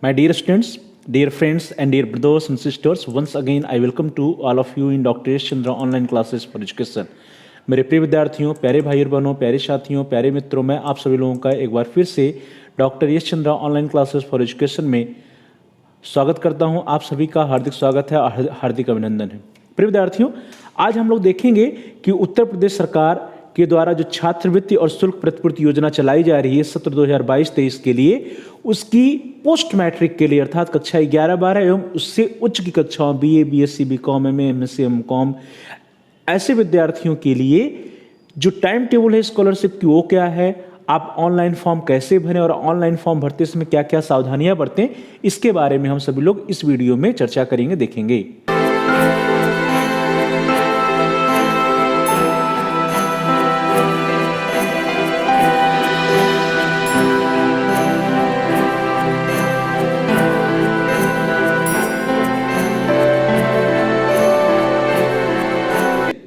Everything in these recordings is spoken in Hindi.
My dear students, dear friends, and dear brothers and sisters, once again I welcome to all of you in Dr. Yash Chandra online classes for education. मेरे प्रिय विद्यार्थियों, प्यारे भाई और बहनों, प्यारे साथियों, प्यारे मित्रों, मैं आप सभी लोगों का एक बार फिर से doctor Yash Chandra online classes for education में स्वागत करता हूं। आप सभी का हार्दिक स्वागत है और हार्दिक अभिनंदन है। प्रिय विद्यार्थियों, आज हम लोग देखेंगे कि उत्तर प्रदेश सरकार के द्वारा जो छात्रवृत्ति और शुल्क प्रतिपूर्ति योजना चलाई जा रही है सत्र 2022-23 के लिए, उसकी पोस्ट मैट्रिक के लिए अर्थात कक्षा 11-12 एवं उससे उच्च की कक्षाओं BA, BSc, BCom, MA, MSc, MCom ऐसे विद्यार्थियों के लिए जो टाइम टेबल है स्कॉलरशिप की वो क्या है, आप ऑनलाइन फॉर्म कैसे भरें और ऑनलाइन फॉर्म भरते समय क्या क्या सावधानियां बरतें, इसके बारे में हम सभी लोग इस वीडियो में चर्चा करेंगे, देखेंगे।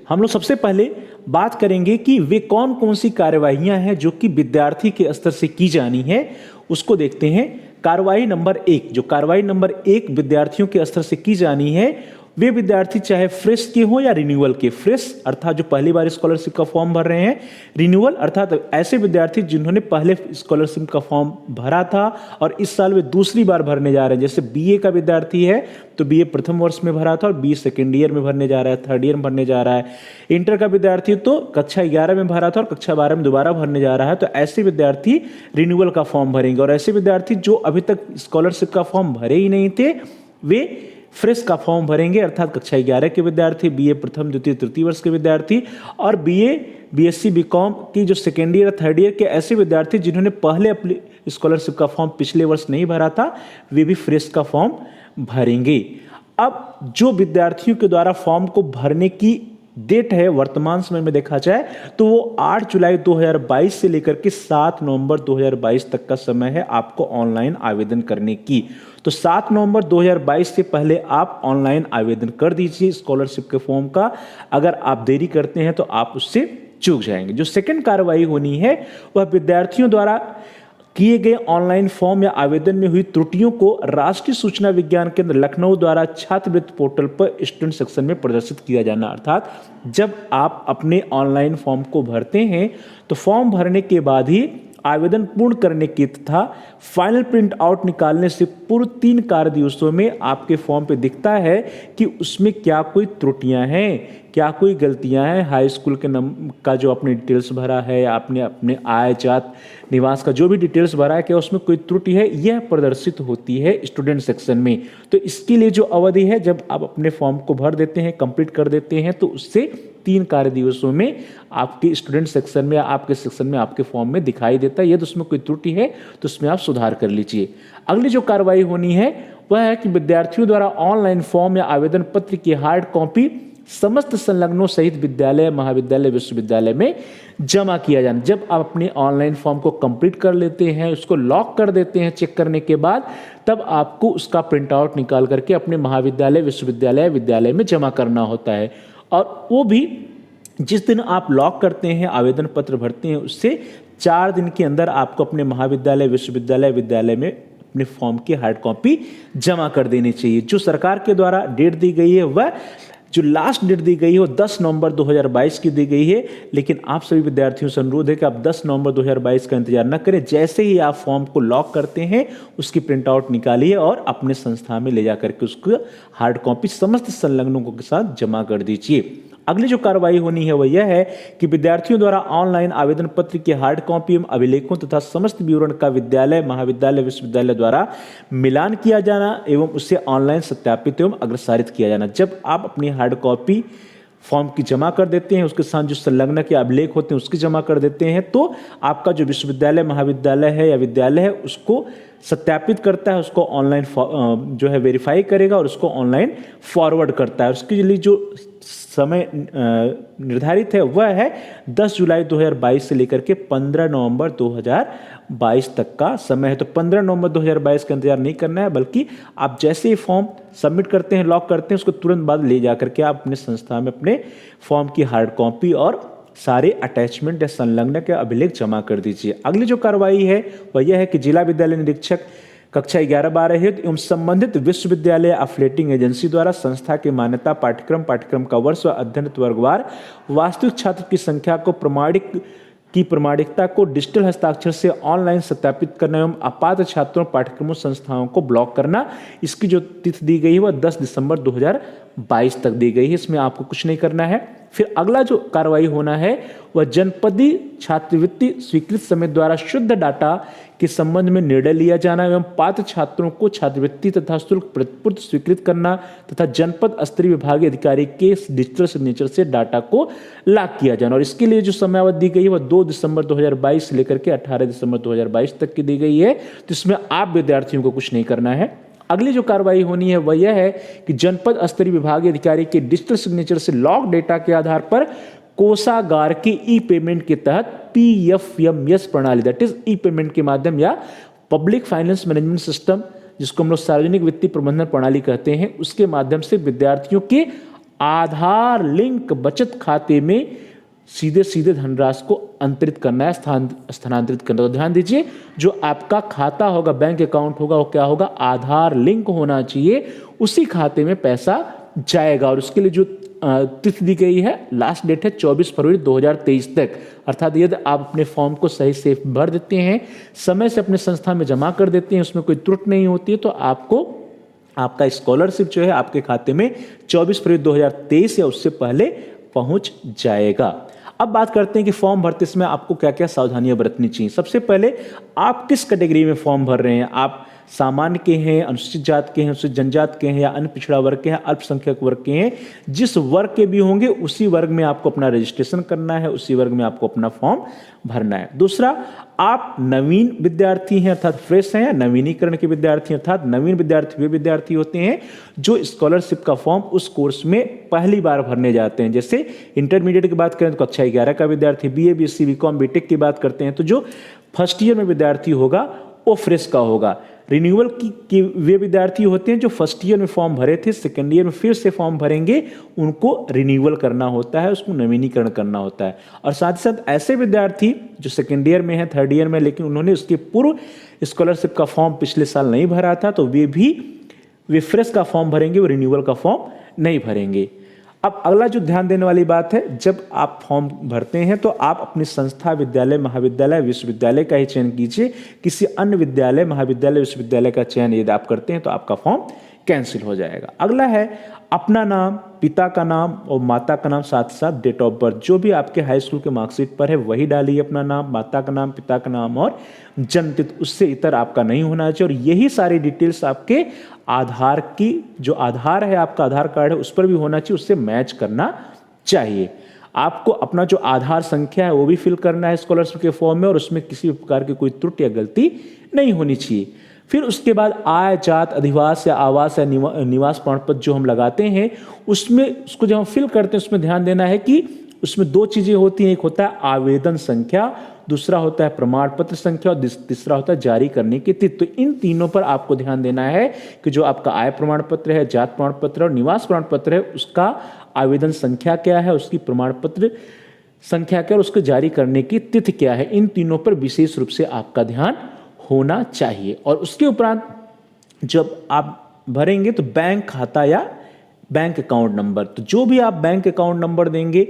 हम लोग सबसे पहले बात करेंगे कि वे कौन कौन सी कार्यवाहियां हैं जो कि विद्यार्थी के स्तर से की जानी है, उसको देखते हैं। कार्रवाई नंबर 1, जो कार्रवाई नंबर 1 विद्यार्थियों के स्तर से की जानी है, वे विद्यार्थी चाहे फ्रेश के हों या रिन्यूअल के। फ्रेश अर्थात जो पहली बार स्कॉलरशिप का फॉर्म भर रहे हैं, रिन्यूअल अर्थात ऐसे विद्यार्थी जिन्होंने पहले स्कॉलरशिप का फॉर्म भरा था और इस साल वे दूसरी बार भरने जा रहे हैं। जैसे BA का विद्यार्थी है तो BA प्रथम वर्ष में भरा था और BA सेकेंड ईयर में भरने जा रहा है, थर्ड ईयर में भरने जा रहा है। इंटर का विद्यार्थी तो कक्षा 11 में भरा था और कक्षा 12 में दोबारा भरने जा रहा है, तो ऐसे विद्यार्थी रिन्यूअल का फॉर्म भरेंगे। और ऐसे विद्यार्थी जो अभी तक स्कॉलरशिप का फॉर्म भरे ही नहीं थे, वे फ्रेश का फॉर्म भरेंगे अर्थात कक्षा 11 के विद्यार्थी, BA प्रथम द्वितीय तृतीय वर्ष के विद्यार्थी और BA, BSc, BCom की जो सेकेंड ईयर थर्ड ईयर के ऐसे विद्यार्थी जिन्होंने पहले अपनी स्कॉलरशिप का फॉर्म पिछले वर्ष नहीं भरा था, वे भी फ्रेश का फॉर्म भरेंगे। अब जो विद्यार्थियों के द्वारा फॉर्म को भरने की डेट है वर्तमान समय में देखा जाए तो वो 8 जुलाई 2022 से लेकर के 7 नवंबर 2022 तक का समय है आपको ऑनलाइन आवेदन करने की। तो 7 नवंबर 2022 से पहले आप ऑनलाइन आवेदन कर दीजिए स्कॉलरशिप के फॉर्म का। अगर आप देरी करते हैं तो आप उससे चूक जाएंगे। जो सेकंड कार्रवाई होनी है वह विद्यार्थियों द्वारा किए गए ऑनलाइन फॉर्म या आवेदन में हुई त्रुटियों को राष्ट्रीय सूचना विज्ञान केंद्र लखनऊ द्वारा छात्रवृत्ति पोर्टल पर स्टूडेंट सेक्शन में प्रदर्शित किया जाना। अर्थात जब आप अपने ऑनलाइन फॉर्म को भरते हैं तो फॉर्म भरने के बाद ही आवेदन पूर्ण करने के तथा फाइनल प्रिंट आउट निकालने से पूर्व 3 कार्य दिवसों में आपके फॉर्म पे दिखता है कि उसमें क्या कोई त्रुटियां हैं, क्या कोई गलतियां हैं। हाई स्कूल के का जो आपने डिटेल्स भरा है या आपने अपने आय जात निवास का जो भी डिटेल्स भरा है, क्या उसमें कोई त्रुटि है, यह प्रदर्शित होती है स्टूडेंट सेक्शन में। तो इसके लिए जो अवधि है, जब आप अपने फॉर्म को भर देते हैं, कंप्लीट कर देते हैं, तो उससे 3 कार्य दिवसों में आपके स्टूडेंट सेक्शन में, आपके सेक्शन में, आपके फॉर्म में दिखाई देता है। यदि उसमें कोई त्रुटि है तो उसमें आप सुधार कर लीजिए। अगली जो कार्रवाई होनी है वह है कि विद्यार्थियों द्वारा ऑनलाइन फॉर्म या आवेदन पत्र की हार्ड कॉपी समस्त संलग्नों सहित विद्यालय, महाविद्यालय, विश्वविद्यालय में जमा किया जाना। जब आप अपने ऑनलाइन फॉर्म को कंप्लीट कर लेते हैं, उसको लॉक कर देते हैं चेक करने के बाद, तब आपको उसका प्रिंट आउट निकाल करके अपने महाविद्यालय, विश्वविद्यालय, विद्यालय में जमा करना होता है। और वो भी जिस दिन आप लॉक करते हैं, आवेदन पत्र भरते हैं, उससे 4 दिन के अंदर आपको अपने महाविद्यालय, विश्वविद्यालय, विद्यालय में अपने फॉर्म की हार्ड कॉपी जमा कर देनी चाहिए। जो सरकार के द्वारा डेट दी गई है, वह जो लास्ट डेट दी गई है वो 10 नवंबर 2022 की दी गई है। लेकिन आप सभी विद्यार्थियों से अनुरोध है कि आप 10 नवंबर 2022 का इंतजार न करें। जैसे ही आप फॉर्म को लॉक करते हैं, उसकी प्रिंट आउट निकालिए और अपने संस्था में ले जाकर के उसको हार्ड कॉपी समस्त संलग्नों के साथ जमा कर दीजिए। अगली जो कार्रवाई होनी है वह यह है कि विद्यार्थियों द्वारा ऑनलाइन आवेदन पत्र की हार्ड कॉपी एवं अभिलेखों तथा समस्त विवरण का विद्यालय, महाविद्यालय, विश्वविद्यालय द्वारा मिलान किया जाना एवं उसे ऑनलाइन सत्यापित एवं अग्रसारित किया जाना। जब आप अपनी हार्ड कॉपी फॉर्म की जमा कर देते हैं, उसके साथ जो संलग्न के अभिलेख होते हैं उसकी जमा कर देते हैं, तो आपका जो विश्वविद्यालय, महाविद्यालय है या विद्यालय है उसको सत्यापित करता है, उसको ऑनलाइन जो है वेरीफाई करेगा और उसको ऑनलाइन फॉरवर्ड करता है। उसके लिए जो समय निर्धारित है वह है 10 जुलाई 2022 से लेकर के 15 नवंबर 2022 तक का समय है। तो 15 नवंबर 2022 का इंतजार नहीं करना है, बल्कि आप जैसे ही फॉर्म सबमिट करते हैं, लॉक करते हैं, उसको तुरंत बाद ले जाकर के आप अपने संस्था में अपने फॉर्म की हार्ड कॉपी और सारे अटैचमेंट या संलग्न के अभिलेख जमा कर दीजिए। अगली जो कार्रवाई है वह यह है कि जिला विद्यालय निरीक्षक कक्षा 11-12 हेतु एवं संबंधित विश्वविद्यालय अफिलिएटिंग एजेंसी द्वारा संस्था की मान्यता पाठ्यक्रम का वर्ष व अध्ययन वर्गवार वास्तविक छात्र की संख्या को प्रमाणिकता को डिजिटल हस्ताक्षर से ऑनलाइन सत्यापित करना एवं अपात्र छात्रों पाठ्यक्रमों संस्थाओं को ब्लॉक करना। इसकी जो तिथि दी गई है वह 10 दिसंबर 2022 तक दी गई है। इसमें आपको कुछ नहीं करना है। फिर अगला जो कार्रवाई होना है वह जनपदी छात्रवृत्ति स्वीकृत समिति द्वारा शुद्ध डाटा के संबंध में निर्णय लिया जाना एवं पात्र छात्रों को छात्रवृत्ति तथा शुल्क प्रतिपूर्ति स्वीकृत करना तथा जनपद स्तरीय विभागीय अधिकारी के डिजिटल सिग्नेचर से डाटा को लॉक किया जाना। और इसके लिए जो समयावधि दी गई है वह 2 दिसंबर 2022 से लेकर के 18 दिसंबर 2022 तक की दी गई है। तो इसमें आप विद्यार्थियों को कुछ नहीं करना है। अगली जो कार्रवाई होनी है वह यह है कि जनपद स्तरीय विभागीय अधिकारी के डिजिटल सिग्नेचर से लॉक डेटा के आधार पर कोषागार के ई पेमेंट के तहत PFMS प्रणाली दैट इज ई पेमेंट के माध्यम या पब्लिक फाइनेंस मैनेजमेंट सिस्टम जिसको हम लोग सार्वजनिक वित्तीय प्रबंधन प्रणाली कहते हैं उसके माध्यम से विद्यार्थियों के आधार लिंक बचत खाते में सीधे धनराशि को अंतरित करना है, स्थानांतरित करना। तो ध्यान दीजिए जो आपका खाता होगा बैंक अकाउंट होगा वो क्या होगा, आधार लिंक होना चाहिए, उसी खाते में पैसा जाएगा। और उसके लिए जो तिथि दी गई है लास्ट डेट है 24 फरवरी 2023 तक। अर्थात यदि आप अपने फॉर्म को सही से भर देते हैं, समय से अपने संस्था में जमा कर देते हैं, उसमें कोई त्रुटि नहीं होती है, तो आपको आपका स्कॉलरशिप जो है आपके खाते में 24 फरवरी 2023 या उससे पहले पहुंच जाएगा। अब बात करते हैं कि फॉर्म भरते समय आपको क्या क्या सावधानियां बरतनी चाहिए। सबसे पहले आप किस कैटेगरी में फॉर्म भर रहे हैं, आप सामान्य के हैं, अनुसूचित जात के हैं, अनुसूचित जनजात के हैं या अन्य पिछड़ा वर्ग के हैं, अल्पसंख्यक वर्ग के हैं, जिस वर्ग के भी होंगे उसी वर्ग में आपको अपना रजिस्ट्रेशन करना है, उसी वर्ग में आपको अपना फॉर्म भरना है। दूसरा, आप नवीन विद्यार्थी हैं अर्थात फ्रेश हैं या नवीनीकरण के विद्यार्थी अर्थात नवीन विद्यार्थी वे विद्यार्थी होते हैं जो स्कॉलरशिप का फॉर्म उस कोर्स में पहली बार भरने जाते हैं। जैसे इंटरमीडिएट की बात करें तो कक्षा 11 का विद्यार्थी, BA BSc BCom BTech की बात करते हैं तो जो फर्स्ट ईयर में विद्यार्थी होगा वो फ्रेश का होगा। रिन्यूअल की वे विद्यार्थी होते हैं जो फर्स्ट ईयर में फॉर्म भरे थे, सेकेंड ईयर में फिर से फॉर्म भरेंगे, उनको रिन्यूअल करना होता है, उसको नवीनीकरण करना होता है। और साथ ही साथ ऐसे विद्यार्थी जो सेकेंड ईयर में है, थर्ड ईयर में, लेकिन उन्होंने उसके पूर्व स्कॉलरशिप का फॉर्म पिछले साल नहीं भरा था, तो वे फ्रेश का फॉर्म भरेंगे, वो रिन्यूअल का फॉर्म नहीं भरेंगे। अब अगला जो ध्यान देने वाली बात है, जब आप फॉर्म भरते हैं तो आप अपनी संस्था, विद्यालय, महाविद्यालय, विश्वविद्यालय का ही चयन कीजिए। किसी अन्य विद्यालय, महाविद्यालय, विश्वविद्यालय का चयन यदि आप करते हैं तो आपका फॉर्म कैंसिल हो जाएगा। अगला है अपना नाम, पिता का नाम और माता का नाम, साथ साथ डेट ऑफ बर्थ। जो भी आपके हाई स्कूल के मार्कशीट पर है वही डालिए, अपना नाम, माता का नाम, पिता का नाम और जन्मतिथि, उससे इतर आपका नहीं होना चाहिए। और यही सारी डिटेल्स आपके आधार की जो आधार है, आपका आधार कार्ड है उस पर भी होना चाहिए, उससे मैच करना चाहिए। आपको अपना जो आधार संख्या है वो भी फिल करना है स्कॉलरशिप के फॉर्म में और उसमें किसी भी प्रकार की कोई त्रुटि या गलती नहीं होनी चाहिए। फिर उसके बाद आय, जात, अधिवास या आवास या निवास प्रमाण पत्र जो हम लगाते हैं उसमें उसको जब हम फिल करते हैं उसमें ध्यान देना है कि उसमें दो चीजें होती हैं, एक होता है आवेदन संख्या, दूसरा होता है प्रमाण पत्र संख्या और तीसरा होता है जारी करने की तिथि। तो इन तीनों पर आपको ध्यान देना है कि जो आपका आय प्रमाण पत्र है, जात प्रमाण पत्र और निवास प्रमाण पत्र है, उसका आवेदन संख्या क्या है, उसकी प्रमाण पत्र संख्या क्या है और उसको जारी करने की तिथि क्या है। इन तीनों पर विशेष रूप से आपका ध्यान होना चाहिए। और उसके उपरांत जब आप भरेंगे तो बैंक खाता या बैंक अकाउंट नंबर, तो जो भी आप बैंक अकाउंट नंबर देंगे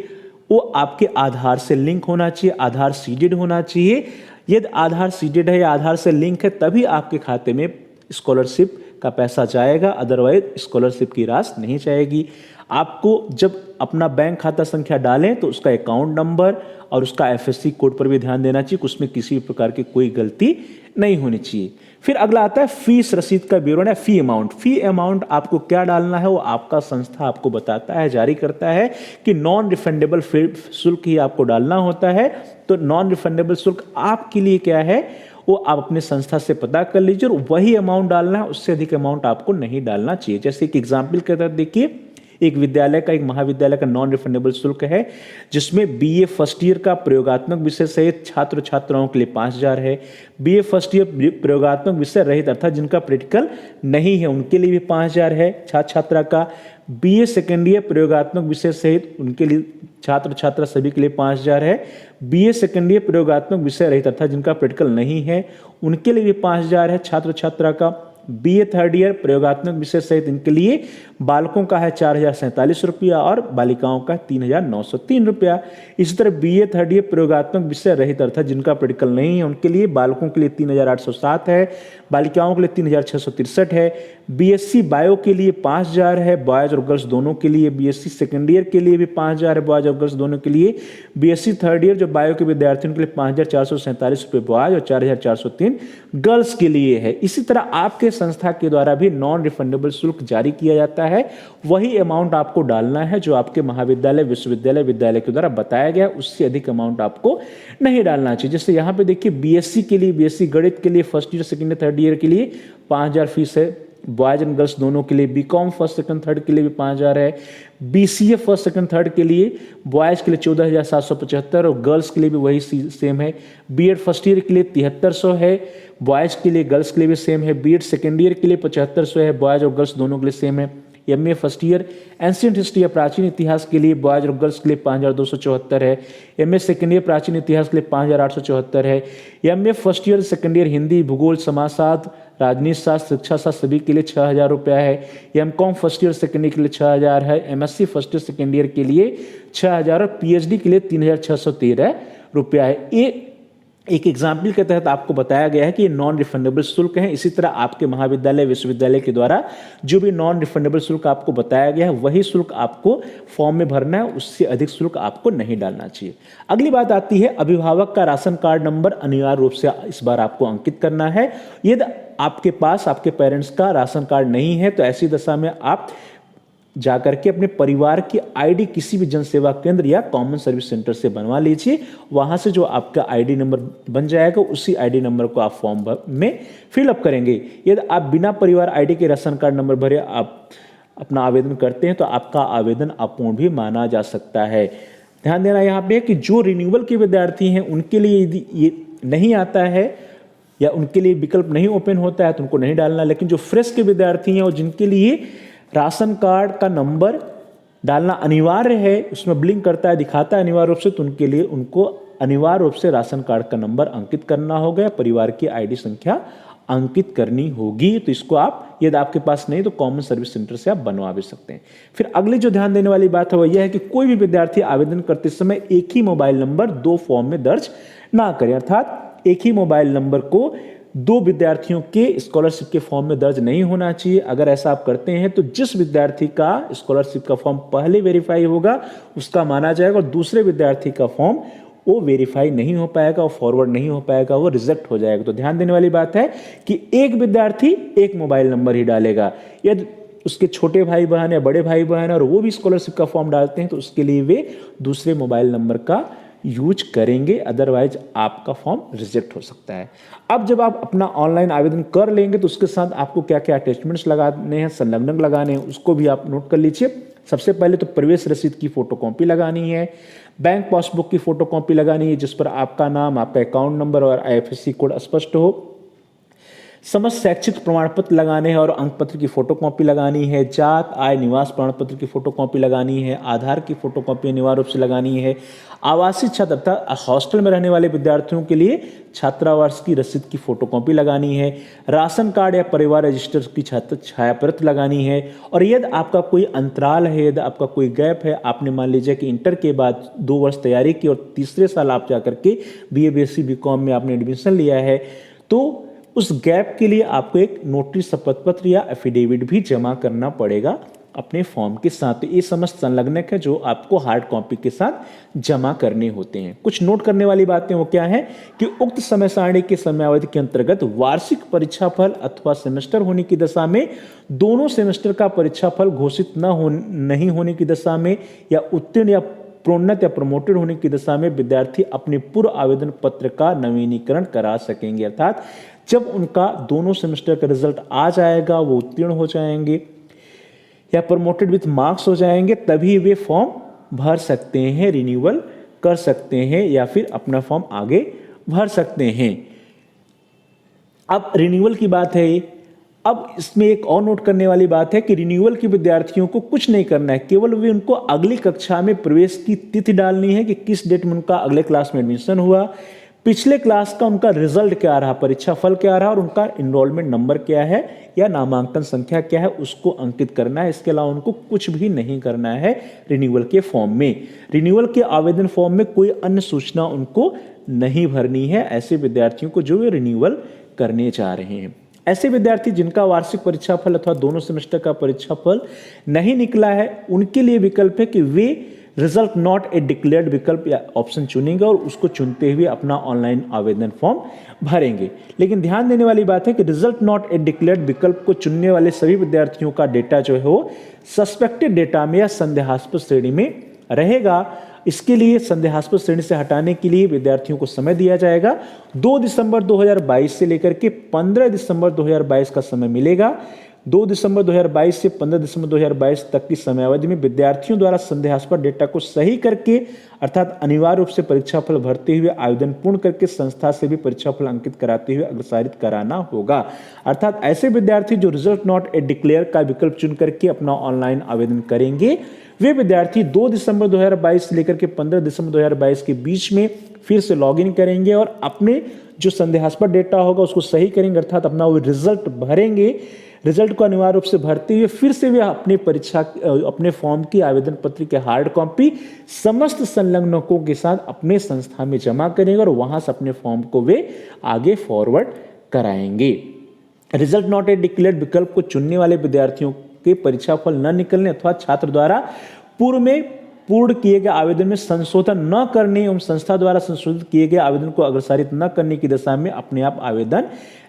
वो आपके आधार से लिंक होना चाहिए, आधार सीडेड होना चाहिए। यदि आधार सीडेड है या आधार से लिंक है तभी आपके खाते में स्कॉलरशिप का पैसा जाएगा, अदरवाइज स्कॉलरशिप की राशि नहीं जाएगी। आपको जब अपना बैंक खाता संख्या डालें तो उसका अकाउंट नंबर और उसका FSC कोड पर भी ध्यान देना चाहिए कि उसमें किसी भी प्रकार की कोई गलती नहीं होनी चाहिए। फिर अगला आता है फीस रसीद का विवरण है, फी अमाउंट। फी अमाउंट आपको क्या डालना है वो आपका संस्था आपको बताता है, जारी करता है कि नॉन रिफंडेबल शुल्क ही आपको डालना होता है। तो नॉन रिफंडेबल शुल्क आपके लिए क्या है वो आप अपने संस्था से पता कर लीजिए और वही अमाउंट डालना है, उससे अधिक अमाउंट आपको नहीं डालना चाहिए। जैसे कि एग्जाम्पल के तहत देखिए, एक विद्यालय का, एक महाविद्यालय का नॉन रिफंडेबल शुल्क है, जिसमें बीए फर्स्ट ईयर का प्रयोगात्मक विषय सहित छात्र छात्राओं के लिए 5,000 है। बीए फर्स्ट ईयर प्रयोगात्मक विषय रहित अर्थात जिनका प्रैक्टिकल नहीं है उनके लिए भी 5,000 है छात्र छात्रा का। बीए सेकेंड ईयर प्रयोगात्मक विषय सहित उनके लिए छात्र छात्रा सभी के लिए 5,000 है। बीए सेकेंड ईयर प्रयोगात्मक विषय रहित अर्थात जिनका प्रैक्टिकल नहीं है उनके लिए भी 5,000 है छात्र छात्रा का। बीए थर्ड ईयर प्रयोगात्मक विषय सहित इनके लिए बालकों का है 4,047 रुपया और बालिकाओं का 3,903 रुपया। इसी तरह बीए थर्ड ईयर प्रयोगात्मक विषय रहित अर्थात जिनका प्रैक्टिकल नहीं है उनके लिए बालकों के लिए 3,807 है, बालिकाओं के लिए 3,663 है। बीएससी बायो के लिए 5,000 है बॉयज और गर्ल्स दोनों के लिए। बीएससी सेकेंड ईयर के लिए भी 5,000 है बॉयज और गर्ल्स दोनों के लिए। बीएससी थर्ड ईयर जो बायो के विद्यार्थियों के लिए 5,447 रुपये बॉयज और 4,403 गर्ल्स के लिए है। इसी तरह आपके संस्था के द्वारा भी नॉन रिफंडेबल शुल्क जारी किया जाता है। वही अमाउंट आपको डालना है जो आपके महाविद्यालय, विश्वविद्यालय, विद्यालय के द्वारा बताया गया, उससे अधिक अमाउंट आपको नहीं डालना चाहिए। जैसे यहाँ पे देखिए बीएससी के लिए, बीएससी गणित के लिए first year second year third year के लिए 5,000 फीस है बॉयज एंड गर्ल्स दोनों के लिए। बीकॉम फर्स्ट सेकंड थर्ड के लिए भी 5,000 है। बीसीए फर्स्ट सेकंड थर्ड के लिए बॉयज के लिए 14,775 और गर्ल्स के लिए भी वही सेम है। बीएड फर्स्ट ईयर के लिए 7,300 है बॉयज के लिए, गर्ल्स के लिए भी सेम है। बीएड सेकंड ईयर के लिए 7,500 है बॉयज और गर्ल्स दोनों के लिए सेम है। MA first year ancient history या प्राचीन इतिहास के लिए बॉयज और गर्ल्स के लिए 5,274 है। एमए सेकंड ईयर प्राचीन इतिहास के लिए 5,874 है। MA first year second year Hindi, भूगोल, समाजशास्त्र, राजनीति शास्त्र, शिक्षा शास्त्र सभी के लिए 6,000 रुपया है। MCom first year second year के लिए 6,000 है। MSc first year second year के लिए 6,000 और पीएचडी के लिए 3,613 रुपया है। ये एक एग्जाम्पल के तहत आपको बताया गया है कि ये नॉन रिफंडेबल शुल्क है। इसी तरह आपके महाविद्यालय, विश्वविद्यालय के द्वारा जो भी नॉन रिफंडेबल शुल्क आपको बताया गया है वही शुल्क आपको फॉर्म में भरना है, उससे अधिक शुल्क आपको नहीं डालना चाहिए। अगली बात आती है अभिभावक का राशन कार्ड नंबर अनिवार्य रूप से इस बार आपको अंकित करना है। यदि आपके पास आपके पेरेंट्स का राशन कार्ड नहीं है तो ऐसी दशा में आप जाकर के अपने परिवार की आईडी किसी भी जन सेवा केंद्र या कॉमन सर्विस सेंटर से बनवा लीजिए। वहां से जो आपका आईडी नंबर बन जाएगा उसी आईडी नंबर को आप फॉर्म में फिलअप करेंगे। यदि आप बिना परिवार आईडी के राशन कार्ड नंबर भरे आप अपना आवेदन करते हैं तो आपका आवेदन अपूर्ण भी माना जा सकता है। ध्यान देना यहाँ पे कि जो रिन्यूअल के विद्यार्थी हैं उनके लिए यदि ये नहीं आता है या उनके लिए विकल्प नहीं ओपन होता है तो उनको नहीं डालना, लेकिन जो फ्रेश के विद्यार्थी हैं और जिनके लिए राशन कार्ड का नंबर डालना अनिवार्य है, उसमें ब्लिंक करता है, दिखाता है अनिवार्य रूप से, तो उनके लिए उनको अनिवार्य रूप से राशन कार्ड का नंबर अंकित करना होगा, परिवार की आईडी संख्या अंकित करनी होगी। तो इसको आप, यदि आपके पास नहीं तो कॉमन सर्विस सेंटर से आप बनवा भी सकते हैं। फिर अगली जो ध्यान देने वाली बात है वो यह है कि कोई भी विद्यार्थी आवेदन करते समय एक ही मोबाइल नंबर 2 फॉर्म में दर्ज ना करें, अर्थात एक ही मोबाइल नंबर को 2 विद्यार्थियों के स्कॉलरशिप के फॉर्म में दर्ज नहीं होना चाहिए। अगर ऐसा आप करते हैं तो जिस विद्यार्थी का स्कॉलरशिप का फॉर्म पहले वेरीफाई होगा उसका माना जाएगा और दूसरे विद्यार्थी का फॉर्म वो वेरीफाई नहीं हो पाएगा, वो फॉरवर्ड नहीं हो पाएगा, वो रिजेक्ट हो जाएगा। तो ध्यान देने वाली बात है कि एक विद्यार्थी एक मोबाइल नंबर ही डालेगा। यदि उसके छोटे भाई बहन या बड़े भाई बहन और वो भी स्कॉलरशिप का फॉर्म डालते हैं तो उसके लिए वे दूसरे मोबाइल नंबर का यूज करेंगे, अदरवाइज आपका फॉर्म रिजेक्ट हो सकता है। अब जब आप अपना ऑनलाइन आवेदन कर लेंगे तो उसके साथ आपको क्या क्या अटैचमेंट्स लगाने हैं, संलग्नक लगाने हैं, उसको भी आप नोट कर लीजिए। सबसे पहले तो प्रवेश रसीद की फोटोकॉपी लगानी है, बैंक पासबुक की फोटोकॉपी लगानी है जिस पर आपका नाम, आपका अकाउंट नंबर और आईएफएससी कोड स्पष्ट हो। समस्त शैक्षिक प्रमाण पत्र लगाने हैं और अंक पत्र की फोटोकॉपी लगानी है। जात, आय, निवास प्रमाण पत्र की फोटोकॉपी लगानी है। आधार की फोटोकॉपी अनिवार्य रूप से लगानी है। आवासीय छात्र अर्थात हॉस्टल में रहने वाले विद्यार्थियों के लिए छात्रावास की रसीद की फोटोकॉपी लगानी है। राशन कार्ड या परिवार रजिस्टर की छायाप्रति लगानी है। और यदि आपका कोई अंतराल है, यदि आपका कोई गैप है, आपने मान लीजिए कि इंटर के बाद 2 वर्ष तैयारी की और तीसरे साल आप जाकर के बीए, बीएससी, बीकॉम में आपने एडमिशन लिया है, तो उस गैप के लिए आपको एक नोटरी शपथ पत्र या एफिडेविट भी जमा करना पड़ेगा अपने फॉर्म के साथ। तो ये समस्त संलग्नक है जो आपको हार्ड कॉपी के साथ जमा करने होते हैं। कुछ नोट करने वाली बातें वो क्या है कि उक्त समय सारणी के समयावधि के अंतर्गत वार्षिक परीक्षाफल अथवा सेमेस्टर होने की दशा में, दोनों सेमेस्टर का परीक्षाफल घोषित नहीं होने की दशा में, या उत्तीर्ण या प्रोन्नत या प्रमोटेड होने की दशा में विद्यार्थी अपने पूर्व आवेदन पत्र का नवीनीकरण करा सकेंगे। अर्थात जब उनका दोनों सेमेस्टर का रिजल्ट आ जाएगा वो उत्तीर्ण हो जाएंगे या प्रमोटेड विथ मार्क्स हो जाएंगे, तभी वे फॉर्म भर सकते हैं, रिन्यूअल कर सकते हैं या फिर अपना फॉर्म आगे भर सकते हैं। अब रिन्यूअल की बात है। अब इसमें एक और नोट करने वाली बात है कि रिन्यूअल के विद्यार्थियों को कुछ नहीं करना है, केवल वे उनको अगली कक्षा में प्रवेश की तिथि डालनी है कि किस डेट में उनका अगले क्लास में एडमिशन हुआ, पिछले क्लास का उनका रिजल्ट क्या रहा, परीक्षा फल क्या रहा और उनका इनरोलमेंट नंबर क्या है या नामांकन संख्या क्या है, उसको अंकित करना है। इसके अलावा उनको कुछ भी नहीं करना है रिन्यूअल के फॉर्म में। रिन्यूअल के आवेदन फॉर्म में कोई अन्य सूचना उनको नहीं भरनी है, ऐसे विद्यार्थियों को जो वे रिन्यूअल करने जा रहे हैं। ऐसे विद्यार्थी जिनका वार्षिक परीक्षा फल अथवा दोनों सेमेस्टर का परीक्षा फल नहीं निकला है, उनके लिए विकल्प है कि वे रिजल्ट नॉट ए डिक्लेयर्ड विकल्प या ऑप्शन चुनेंगे और उसको चुनते हुए अपना ऑनलाइन आवेदन फॉर्म भरेंगे। लेकिन ध्यान देने वाली बात है कि रिजल्ट नॉट ए डिक्लेयर्ड विकल्प को चुनने वाले सभी विद्यार्थियों का डेटा जो है वो सस्पेक्टेड डेटा में या संदेहास्पद श्रेणी में रहेगा। इसके लिए संदेहास्पद श्रेणी से हटाने के लिए विद्यार्थियों को समय दिया जाएगा। 2 दिसंबर 2022 से लेकर के 15 दिसंबर 2022 का समय मिलेगा। 2 दिसंबर 2022 से 15 दिसंबर 2022 तक की समयावधि में विद्यार्थियों द्वारा संदेहास्पद डेटा को सही करके अर्थात अनिवार्य रूप से परीक्षाफल भरते हुए आवेदन पूर्ण करके संस्था से भी परीक्षाफल अंकित कराते हुए अग्रसारित कराना होगा। अर्थात ऐसे विद्यार्थी जो रिजल्ट नॉट ए डिक्लेयर का विकल्प चुन करके अपना ऑनलाइन आवेदन करेंगे, वे विद्यार्थी 2 दिसंबर 2022 से लेकर के 15 दिसंबर 2022 के बीच में फिर से लॉगिन करेंगे और अपने जो संदेहास्पद डेटा होगा उसको सही करेंगे, अर्थात अपना वो रिजल्ट भरेंगे। रिजल्ट को अनिवार्य रूप से भरते हुए फिर से वे अपने फॉर्म की आवेदन पत्र के हार्ड कॉपी समस्त संलग्नकों के साथ अपने संस्था में जमा करेंगे और वहां से अपने फॉर्म को वे आगे फॉरवर्ड कराएंगे। रिजल्ट नॉट ए डिक्लेयर्ड विकल्प को चुनने वाले विद्यार्थियों के परीक्षा फल न निकलने अथवा छात्र द्वारा पूर्व में पूर्ण किए गए आवेदन में संशोधन न करने एवं संस्था द्वारा संशोधित किए गए आवेदन को अग्रसारित न करने की दशा में अपने आप आवेदन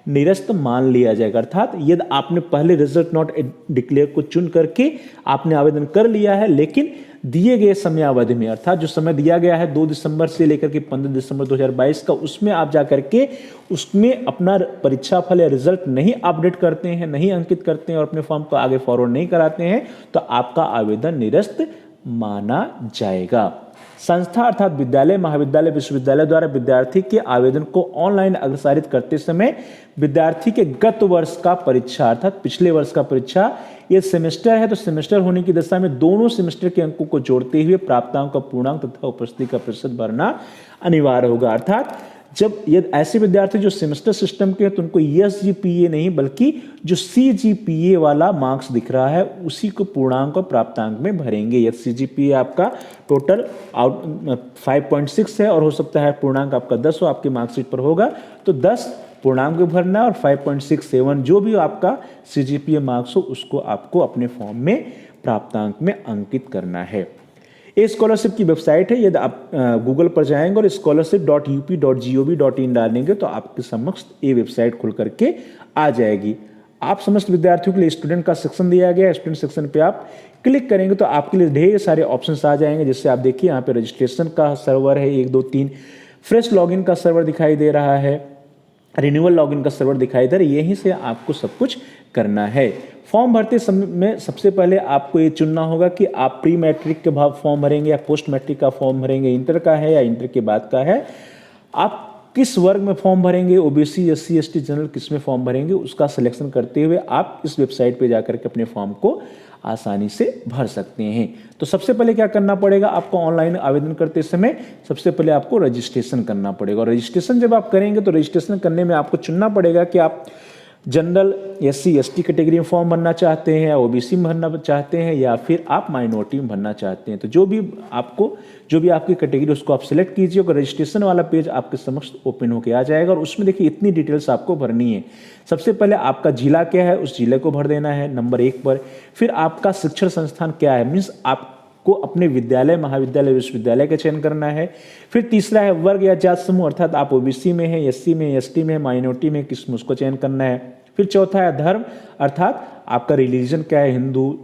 निरस्त मान लिया जाएगा। अर्थात यदि आपने पहले रिजल्ट नॉट डिक्लेयर को चुन करके आपने आवेदन कर लिया है, लेकिन दिए गए समयावधि में अर्थात जो समय दिया गया है 2 दिसंबर से लेकर के 15 दिसंबर 2022 का, उसमें आप जाकर के उसमें अपना परीक्षा फल या रिजल्ट नहीं अपडेट करते हैं, नहीं अंकित करते हैं और अपने फॉर्म को आगे फॉरवर्ड नहीं कराते हैं, तो आपका आवेदन निरस्त माना जाएगा। संस्था अर्थात विद्यालय, महाविद्यालय, विश्वविद्यालय द्वारा विद्यार्थी के आवेदन को ऑनलाइन अग्रसारित करते समय विद्यार्थी के गत वर्ष का परीक्षा अर्थात पिछले वर्ष का परीक्षा, ये सेमेस्टर है तो सेमेस्टर होने की दशा में दोनों सेमेस्टर के अंकों को जोड़ते हुए प्राप्तांक का पूर्णांक तथा उपस्थिति का प्रतिशत भरना अनिवार्य होगा। अर्थात जब यदि ऐसे विद्यार्थी जो सेमेस्टर सिस्टम के हैं तो उनको SGPA नहीं बल्कि जो CGPA वाला मार्क्स दिख रहा है उसी को पूर्णांक और प्राप्तांक में भरेंगे। यदि CGPA आपका टोटल 5.6 है और हो सकता है पूर्णांक आपका 10 हो, आपके मार्कशीट पर होगा तो 10 पूर्णांक में भरना है और 5.67 जो भी आपका CGPA मार्क्स हो उसको आपको अपने फॉर्म में प्राप्तांक में अंकित करना है। ये स्कॉलरशिप की वेबसाइट है। यदि आप गूगल पर जाएंगे और scholarship.up.gov.in डालेंगे तो आपके समक्ष ये वेबसाइट खुल करके आ जाएगी। आप समस्त विद्यार्थियों के लिए स्टूडेंट का सेक्शन दिया गया है। स्टूडेंट सेक्शन पे आप क्लिक करेंगे तो आपके लिए ढेर सारे ऑप्शंस आ जाएंगे। जैसे आप देखिए यहाँ पे रजिस्ट्रेशन का सर्वर है 1 2 3, फ्रेश लॉगिन का सर्वर दिखाई दे रहा है, रिन्यूअल लॉगिन का सर्वर दिखाई दे रहा है। यहीं से आपको सब कुछ करना है। फॉर्म भरते समय में सबसे पहले आपको ये चुनना होगा कि आप प्री मैट्रिक के बाद फॉर्म भरेंगे या पोस्ट मैट्रिक का फॉर्म भरेंगे, इंटर का है या इंटर के बाद का है, आप किस वर्ग में फॉर्म भरेंगे, OBC SC ST जनरल किस में फॉर्म भरेंगे, उसका सिलेक्शन करते हुए आप इस वेबसाइट पे जाकर के अपने फॉर्म को आसानी से भर सकते हैं। तो सबसे पहले क्या करना पड़ेगा आपको, ऑनलाइन आवेदन करते समय सबसे पहले आपको रजिस्ट्रेशन करना पड़ेगा। और रजिस्ट्रेशन जब आप करेंगे तो रजिस्ट्रेशन करने में आपको चुनना पड़ेगा कि आप जनरल SC ST कैटेगरी में फॉर्म भरना चाहते हैं या OBC में भरना चाहते हैं या फिर आप माइनॉरिटी में भरना चाहते हैं। तो जो भी आपकी कैटेगरी उसको आप सिलेक्ट कीजिए और रजिस्ट्रेशन वाला पेज आपके समक्ष ओपन होकर आ जाएगा। और उसमें देखिए इतनी डिटेल्स आपको भरनी है। सबसे पहले आपका जिला क्या है उस जिले को भर देना है नंबर 1 पर। फिर आपका शिक्षण संस्थान क्या है, मीन्स आपको अपने विद्यालय, महाविद्यालय, विश्वविद्यालय का चयन करना है। फिर तीसरा है वर्ग या जाति समूह, अर्थात आप OBC में है, SC में, ST में, माइनॉरिटी में, किस में, उसको चयन करना है। फिर चौथा है धर्म, अर्थात आपका रिलीजन क्या है, हिंदू,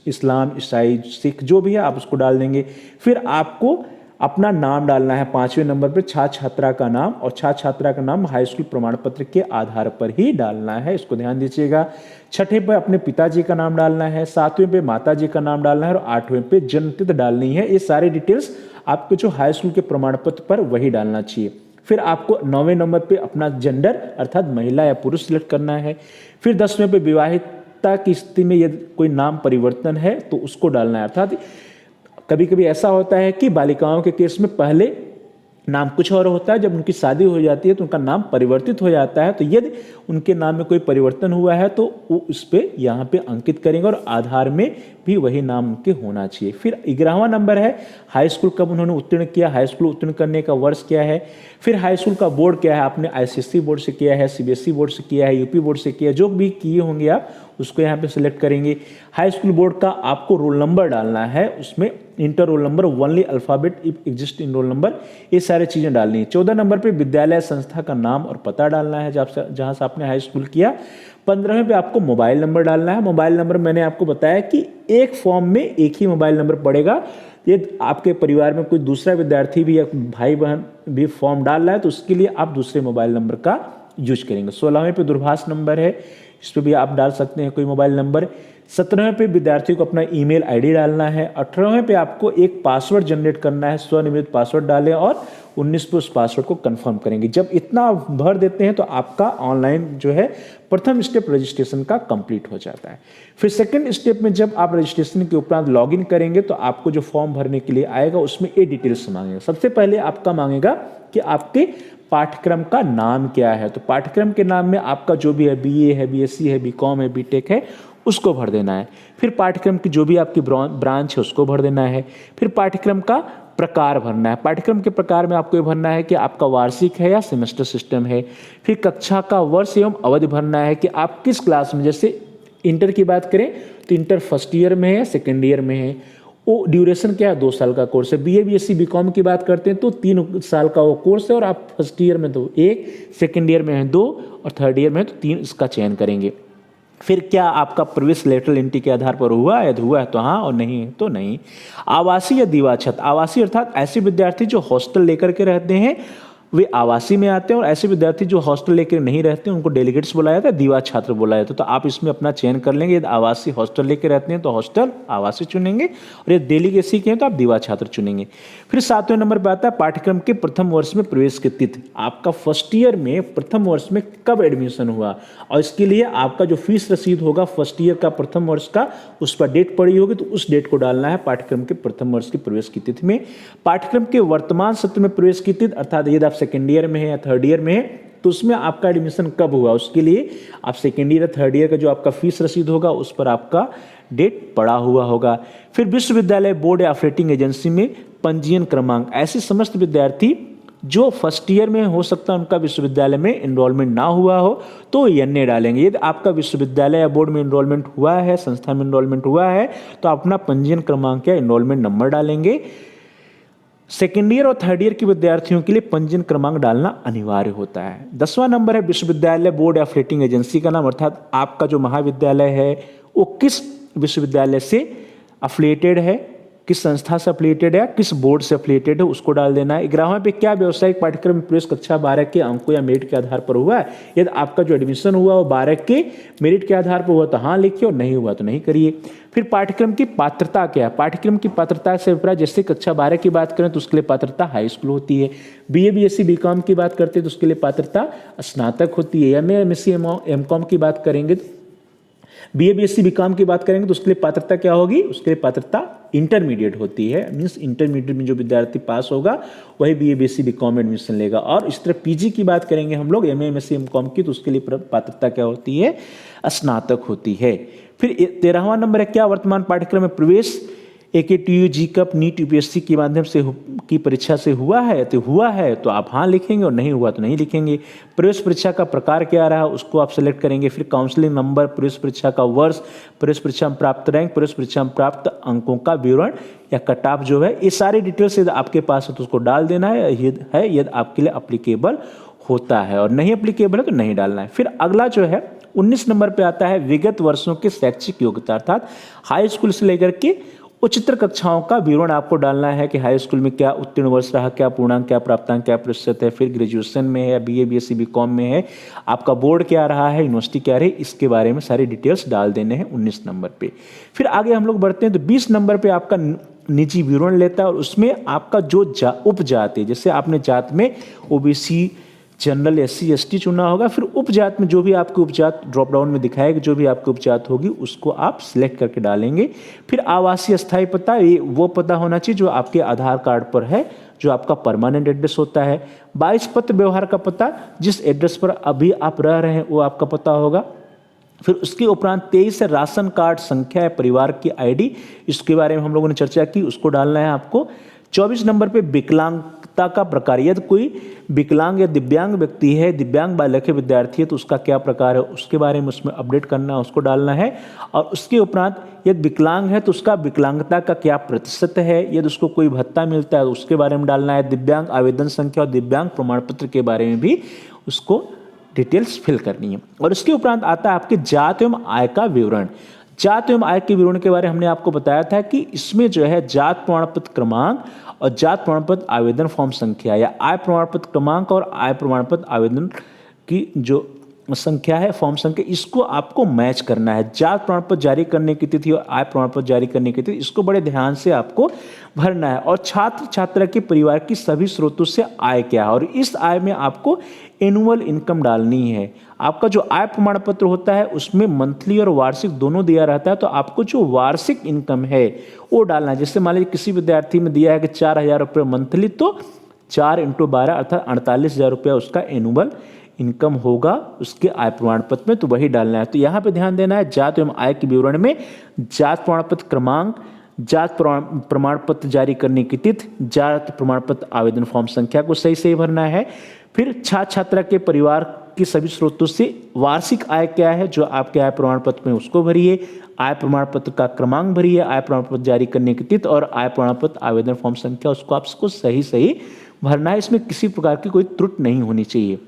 इस्लाम, ईसाई, सिख जो भी है आप उसको डाल देंगे। फिर आपको अपना नाम डालना है 5वें नंबर पर, छात्र छात्रा का नाम, और छात्र छात्रा का नाम हाई स्कूल प्रमाण पत्र के आधार पर ही डालना है, इसको ध्यान दीजिएगा। 6ठे पे अपने पिताजी का नाम डालना है, 7वें पे माताजी का नाम डालना है और 8वें पे जन्मतिथि डालनी है। ये सारे डिटेल्स आपको जो हाई स्कूल के प्रमाण पत्र पर वही डालना चाहिए। फिर आपको 9वें नंबर पे अपना जेंडर अर्थात महिला या पुरुष सिलेक्ट करना है। फिर 10वें पे विवाहिता की स्थिति में यदि कोई नाम परिवर्तन है तो उसको डालना है। अर्थात कभी कभी ऐसा होता है कि बालिकाओं के केस में पहले नाम कुछ और होता है, जब उनकी शादी हो जाती है तो उनका नाम परिवर्तित हो जाता है। तो यदि उनके नाम में कोई परिवर्तन हुआ है तो वो उस पर यहाँ पे अंकित करेंगे और आधार में भी वही नाम उनके होना चाहिए। फिर 11वां नंबर है हाई स्कूल कब उन्होंने उत्तीर्ण किया, हाई स्कूल उत्तीर्ण करने का वर्ष क्या है। फिर हाई स्कूल का बोर्ड क्या है, आपने आईसीएसई बोर्ड से किया है, सीबीएसई बोर्ड से किया है, यूपी बोर्ड से किया, जो भी किए होंगे आप उसको यहाँ पे सिलेक्ट करेंगे। हाई स्कूल बोर्ड का आपको रोल नंबर डालना है, उसमें inter roll number, only alphabet if exist in roll number, ये सारी चीज़ें डालनी है। 14 नंबर पे विद्यालय संस्था का नाम और पता डालना है जहाँ से आपने हाई स्कूल किया। 15वें पे आपको मोबाइल नंबर डालना है। मोबाइल नंबर मैंने आपको बताया कि एक फॉर्म में एक ही मोबाइल नंबर पड़ेगा। ये आपके परिवार में कोई दूसरा विद्यार्थी भी या भाई बहन भी फॉर्म डाल रहा है तो उसके लिए आप दूसरे मोबाइल नंबर का यूज करेंगे। 16वें पे दूरभाष नंबर है, इस पर भी आप डाल सकते हैं कोई मोबाइल नंबर। 17वें पे विद्यार्थी को अपना ईमेल आईडी डालना है। 18वें पे आपको एक पासवर्ड जनरेट करना है, स्वनिर्मित पासवर्ड डालें और 19 पे उस पासवर्ड को कंफर्म करेंगे। जब इतना भर देते हैं तो आपका ऑनलाइन जो है प्रथम स्टेप रजिस्ट्रेशन का कंप्लीट हो जाता है। फिर सेकंड स्टेप में जब आप रजिस्ट्रेशन के उपरांत लॉगिन करेंगे तो आपको जो फॉर्म भरने के लिए आएगा उसमें ये डिटेल्स मांगेगा। सबसे पहले आपका मांगेगा कि आपके पाठ्यक्रम का नाम क्या है, तो पाठ्यक्रम के नाम में आपका जो भी है, बीए है, बीएससी है, बीकॉम है, बीटेक है, उसको भर देना है। फिर पाठ्यक्रम की जो भी आपकी ब्रांच है उसको भर देना है। फिर पाठ्यक्रम का प्रकार भरना है। पाठ्यक्रम के प्रकार में आपको ये भरना है कि आपका वार्षिक है या सेमेस्टर सिस्टम है। फिर कक्षा का वर्ष एवं अवधि भरना है कि आप किस क्लास में, जैसे इंटर की बात करें तो इंटर फर्स्ट ईयर में है या सेकेंड ईयर में है, वो ड्यूरेशन क्या है, 2 साल का कोर्स है। बीए बीएससी बीकॉम की बात करते हैं तो 3 साल का वो कोर्स है और आप फर्स्ट ईयर में तो 1, सेकेंड ईयर में है 2 और थर्ड ईयर में तो 3, इसका चयन करेंगे। फिर क्या आपका प्रवेश लेटरल एंट्री के आधार पर हुआ, यदि हुआ है तो हाँ और नहीं है तो नहीं। आवासीय या दीवाछत, आवासीय अर्थात ऐसे विद्यार्थी जो हॉस्टल लेकर के रहते हैं वे आवासीय में आते हैं, और ऐसे विद्यार्थी जो हॉस्टल लेकर नहीं रहते हैं उनको डेलीगेट्स बुलाया जाता है, दीवा छात्र बुलाया जाता है। तो आप इसमें अपना चयन कर लेंगे। यदि आवासीय हॉस्टल लेकर रहते हैं तो हॉस्टल आवासीय चुनेंगे, और यदि डेलीगेसी के हैं तो आप दीवा छात्र चुनेंगे। फिर 7वें नंबर पर आता है पाठ्यक्रम के प्रथम वर्ष में प्रवेश की तिथि। आपका फर्स्ट ईयर में प्रथम वर्ष में कब एडमिशन हुआ, और इसके लिए आपका जो फीस रसीद होगा फर्स्ट ईयर का प्रथम वर्ष का, उस पर डेट पड़ी होगी तो उस डेट को डालना है पाठ्यक्रम के प्रथम वर्ष की प्रवेश की तिथि में। पाठ्यक्रम के वर्तमान सत्र में प्रवेश की तिथि, अर्थात यदि आप सेकेंड ईयर में है या थर्ड ईयर में है तो उसमें आपका एडमिशन कब हुआ, उसके लिए आप सेकेंड ईयर या थर्ड ईयर का जो आपका फीस रसीद होगा उस पर आपका डेट पड़ा हुआ होगा। फिर विश्वविद्यालय बोर्ड या ऑपरेटिंग एजेंसी में पंजीयन क्रमांक, ऐसे समस्त विद्यार्थी जो फर्स्ट ईयर में हो सकता है उनका विश्वविद्यालय में एनरोलमेंट ना हुआ हो तो एनए डालेंगे। यदि आपका विश्वविद्यालय या बोर्ड में एनरोलमेंट हुआ है, संस्था में एनरोलमेंट हुआ है तो अपना पंजीयन क्रमांक या एनरोलमेंट नंबर डालेंगे। सेकेंड ईयर और थर्ड ईयर के विद्यार्थियों के लिए पंजीयन क्रमांक डालना अनिवार्य होता है। 10वां नंबर है विश्वविद्यालय बोर्ड या ऑपरेटिंग एजेंसी का नाम, अर्थात आपका जो महाविद्यालय है वो किस विश्वविद्यालय से अफिलिएटेड है, किस संस्था से अफिलिएटेड है, किस बोर्ड से अफिलिएटेड है, उसको डाल देना है। 11वें पे क्या व्यावसायिक पाठ्यक्रम में प्रवेश कक्षा 12 के अंकों या मेरिट के आधार पर हुआ है। यदि आपका जो एडमिशन हुआ वो 12 के मेरिट के आधार पर हुआ तो हाँ लिखिए, और नहीं हुआ तो नहीं करिए। फिर पाठ्यक्रम की पात्रता क्या है, पाठ्यक्रम की पात्रता से अभिप्राय, जैसे कक्षा 12 की बात करें तो उसके लिए पात्रता हाई स्कूल होती है। बीए बीएससी बीकॉम की बात करते हैं तो उसके लिए पात्रता स्नातक होती है। एमए एमएससी एमकॉम की बात करेंगे, बीए बीएससी बीकॉम की बात करेंगे तो उसके लिए पात्रता क्या होगी, उसके लिए पात्रता इंटरमीडिएट होती है। मीन्स इंटरमीडिएट में जो विद्यार्थी पास होगा वही बीए बीएससी बीकॉम में एडमिशन लेगा। और इस तरह पीजी की बात करेंगे हम लोग एमए एमएससी एमकॉम की, तो उसके लिए पात्रता क्या होती है, स्नातक होती है। फिर 13वां नंबर है क्या वर्तमान पाठ्यक्रम में प्रवेश AKTU जी कप नीट यूपीएससी के माध्यम से की परीक्षा से हुआ है, तो हुआ है तो आप हाँ लिखेंगे, और नहीं हुआ तो नहीं लिखेंगे। प्रवेश परीक्षा का प्रकार क्या रहा उसको आप सेलेक्ट करेंगे। फिर काउंसलिंग नंबर, प्रवेश परीक्षा का वर्ष, प्रवेश परीक्षा में प्राप्त रैंक, प्रवेश परीक्षा में प्राप्त अंकों का विवरण या कट ऑफ जो है, ये सारी डिटेल्स यदि आपके पास है तो उसको डाल देना है यदि आपके लिए अप्लीकेबल होता है, और नहीं अप्लीकेबल है तो नहीं डालना है। फिर अगला जो है 19 नंबर पे आता है विगत वर्षों के शैक्षिक योग्यता, अर्थात हाई स्कूल से लेकर के उच्चतर कक्षाओं का विवरण आपको डालना है कि हाई स्कूल में क्या उत्तीर्ण वर्ष रहा, क्या पूर्णांक, क्या प्राप्तांक, क्या प्रतिशत है, फिर ग्रेजुएशन में है, बीए, बीएससी, बीकॉम में है, आपका बोर्ड क्या रहा है, यूनिवर्सिटी क्या रही, इसके बारे में सारी डिटेल्स डाल देने हैं 19 नंबर पे। फिर आगे हम लोग बढ़ते हैं तो 20 नंबर पे आपका निजी विवरण लेता है और उसमें आपका जो उपजाति, जैसे आपने जात में ओबीसी, जनरल, एससी, एसटी चुना होगा, फिर उपजात में जो भी आपकी उपजात ड्रॉप डाउन में दिखाएगा, जो भी आपकी उपजात होगी उसको आप सिलेक्ट करके डालेंगे। फिर आवासीय स्थायी पता, ये वो पता होना चाहिए जो आपके आधार कार्ड पर है, जो आपका परमानेंट एड्रेस होता है। 22 पत्र व्यवहार का पता, जिस एड्रेस पर अभी आप रह रहे हैं वो आपका पता होगा। फिर उसके उपरांत 23 है राशन कार्ड संख्या है, परिवार की आईडी, इसके बारे में हम लोगों ने चर्चा की, उसको डालना है आपको। 24 नंबर पे विकलांगता का प्रकार, यदि कोई विकलांग या दिव्यांग व्यक्ति है, दिव्यांग बालक है, विद्यार्थी है, तो उसका क्या प्रकार है उसके बारे में उसमें अपडेट करना है, उसको डालना है। और उसके उपरांत यदि विकलांग है तो उसका विकलांगता का क्या प्रतिशत है, यदि उसको कोई भत्ता मिलता है तो उसके बारे में डालना है। दिव्यांग आवेदन संख्या और दिव्यांग प्रमाण पत्र के बारे में भी उसको डिटेल्स फिल करनी है। और इसके उपरांत आता है आपके जात एवं आय का विवरण। जात एवं आय के विवरण के बारे में हमने आपको बताया था कि इसमें जो है जात प्रमाण पत्र क्रमांक और जात प्रमाण पत्र आवेदन फॉर्म संख्या या आय प्रमाण पत्र क्रमांक और आय प्रमाण पत्र आवेदन की जो संख्या है, फॉर्म संख्या, इसको आपको मैच करना है। जात प्रमाण पत्र जारी करने की तिथि और आय प्रमाण पत्र जारी करने की तिथि, इसको बड़े ध्यान से आपको भरना है। और छात्र छात्रा के परिवार की सभी स्रोतों से आय क्या है, और इस आय में आपको एनुअल इनकम डालनी है। आपका जो आय प्रमाण पत्र होता है उसमें मंथली और वार्षिक दोनों दिया रहता है, तो आपको जो वार्षिक इनकम है वो डालना है। जैसे मान लीजिए किसी विद्यार्थी में दिया है कि 4,000 रुपये मंथली, तो 4 × 12 अर्थात 48,000 रुपया उसका एनुअल इनकम होगा उसके आय प्रमाण पत्र में, तो वही डालना है। तो यहाँ पे ध्यान देना है, जात एवं आय के विवरण में जात प्रमाण पत्र क्रमांक, जात प्रमाण पत्र जारी करने की तिथि, जात प्रमाण पत्र आवेदन फॉर्म संख्या को सही सही भरना है। फिर छात्र छात्रा के परिवार के सभी स्रोतों से वार्षिक आय क्या है जो आपके आय प्रमाण पत्र में उसको भरिए, आय प्रमाण पत्र का क्रमांक भरिए, आय प्रमाण पत्र जारी करने की तिथि और आय प्रमाण पत्र आवेदन फॉर्म संख्या, उसको आपको सही सही भरना है। इसमें किसी प्रकार की कोई त्रुटि नहीं होनी चाहिए।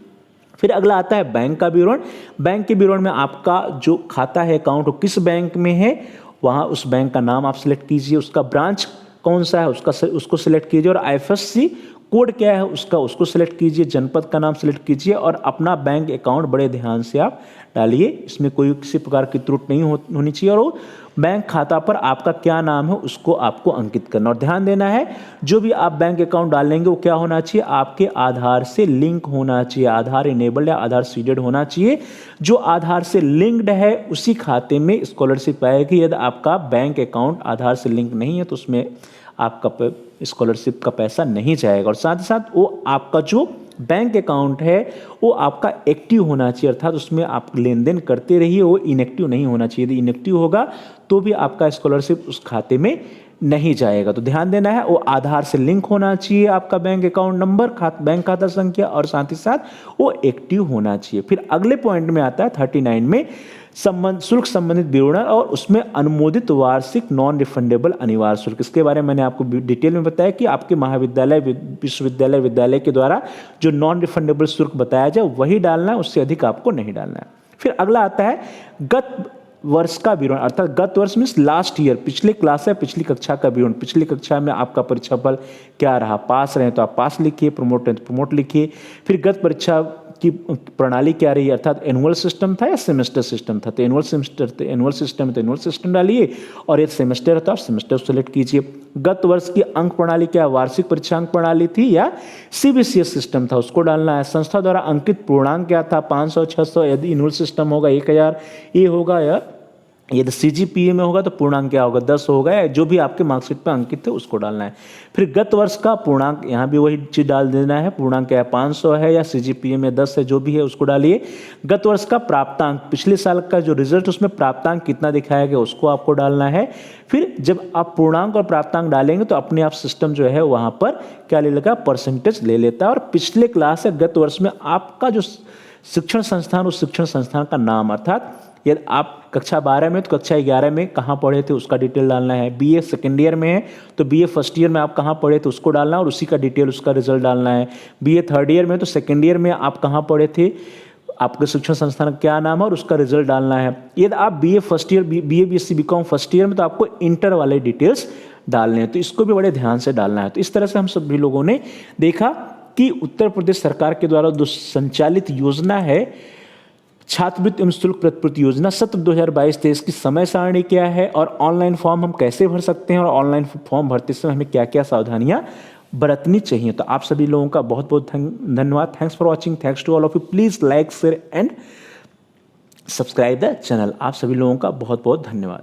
फिर अगला आता है बैंक का विवरण। बैंक के विवरण में आपका जो खाता है, अकाउंट हो, किस बैंक में है, वहाँ उस बैंक का नाम आप सिलेक्ट कीजिए, उसका ब्रांच कौन सा है उसको सिलेक्ट कीजिए, और आईएफएससी कोड क्या है उसको सिलेक्ट कीजिए, जनपद का नाम सिलेक्ट कीजिए और अपना बैंक अकाउंट बड़े ध्यान से आप डालिए। इसमें कोई किसी प्रकार की त्रुटि नहीं होनी चाहिए, और वो बैंक खाता पर आपका क्या नाम है उसको आपको अंकित करना। और ध्यान देना है, जो भी आप बैंक अकाउंट डालेंगे वो क्या होना चाहिए, आपके आधार से लिंक होना चाहिए, आधार इनेबल्ड या आधार सीडेड होना चाहिए। जो आधार से लिंक्ड है उसी खाते में स्कॉलरशिप आएगी। यदि आपका बैंक अकाउंट आधार से लिंक नहीं है तो उसमें आपका स्कॉलरशिप का पैसा नहीं जाएगा। और साथ ही साथ वो आपका जो बैंक अकाउंट है वो आपका एक्टिव होना चाहिए, अर्थात उसमें आप लेन देन करते रहिए, वो इनएक्टिव नहीं होना चाहिए। यदि इनएक्टिव होगा तो भी आपका स्कॉलरशिप उस खाते में नहीं जाएगा। तो ध्यान देना है, वो आधार से लिंक होना चाहिए आपका बैंक अकाउंट नंबर, बैंक खाता संख्या, और साथ ही साथ वो एक्टिव होना चाहिए। फिर अगले पॉइंट में आता है 39 में शुल्क संबंधित विवरण, और उसमें अनुमोदित वार्षिक नॉन रिफंडेबल अनिवार्य शुल्क। इसके बारे में मैंने आपको डिटेल में बताया कि आपके महाविद्यालय, विश्वविद्यालय, विद्यालय के द्वारा जो नॉन रिफंडेबल शुल्क बताया जाए वही डालना है, उससे अधिक आपको नहीं डालना है। फिर अगला आता है गत वर्ष का विवरण, अर्थात गत वर्ष मीन्स लास्ट ईयर, पिछले क्लास है, पिछली कक्षा का विवरण। पिछली कक्षा में आपका परीक्षा फल क्या रहा, पास रहे तो आप पास लिखिए, प्रमोट रहे तो प्रमोट लिखिए। फिर गत परीक्षा की प्रणाली क्या रही, अर्थात एनुअल सिस्टम था या सेमेस्टर सिस्टम था, तो एनुअल सिस्टम है तो एनुअल सिस्टम डालिए, और यदि सेमेस्टर है तो आप सेमेस्टर सेलेक्ट कीजिए। गत वर्ष की अंक प्रणाली क्या, वार्षिक परीक्षा अंक प्रणाली थी या सीबीसीएस सिस्टम था, उसको डालना है। संस्था द्वारा अंकित पूर्णांक क्या था, 500, 600, यदि एनुअल सिस्टम होगा 1000 ये होगा, या यदि सीजीपीए में होगा तो पूर्णांक क्या होगा, 10 होगा, या जो भी आपके मार्कशीट पर अंकित थे उसको डालना है। फिर गत वर्ष का पूर्णांक, यहाँ भी वही चीज़ डाल देना है, पूर्णांक क्या है, 500 है या सीजीपीए में 10 है, जो भी है उसको डालिए। गत वर्ष का प्राप्तांक, पिछले साल का जो रिजल्ट उसमें प्राप्तांक कितना दिखाया गया उसको आपको डालना है। फिर जब आप पूर्णांक और प्राप्तांक डालेंगे तो अपने आप सिस्टम जो है वहाँ पर क्या ले लेगा, परसेंटेज ले लेता है। और पिछले क्लास या गत वर्ष में आपका जो शिक्षण संस्थान, उस शिक्षण संस्थान का नाम, अर्थात यदि आप कक्षा 12 में तो कक्षा 11 में कहाँ पढ़े थे उसका डिटेल डालना है। बीए सेकेंड ईयर में है तो बीए फर्स्ट ईयर में आप कहाँ पढ़े थे उसको डालना है और उसी का डिटेल, उसका रिजल्ट डालना है। बीए थर्ड ईयर में तो सेकेंड ईयर में आप कहाँ पढ़े थे, आपके शिक्षण संस्थान का क्या नाम है और उसका रिजल्ट डालना है। यदि आप BA first year, BA BSc BCom first year में, तो आपको इंटर वाले डिटेल्स डालने हैं, तो इसको भी बड़े ध्यान से डालना है। तो इस तरह से हम सभी लोगों ने देखा कि उत्तर प्रदेश सरकार के द्वारा जो संचालित योजना है छात्रवृत्ति एवं शुल्क प्रतिपूर्ति योजना, सत्र 2022-23 की समय सारणी क्या है और ऑनलाइन फॉर्म हम कैसे भर सकते हैं और ऑनलाइन फॉर्म भरते समय हमें क्या क्या सावधानियां बरतनी चाहिए। तो आप सभी लोगों का बहुत बहुत धन्यवाद। Thanks for watching, thanks to all of you. Please like share and subscribe the channel. आप सभी लोगों का बहुत बहुत धन्यवाद।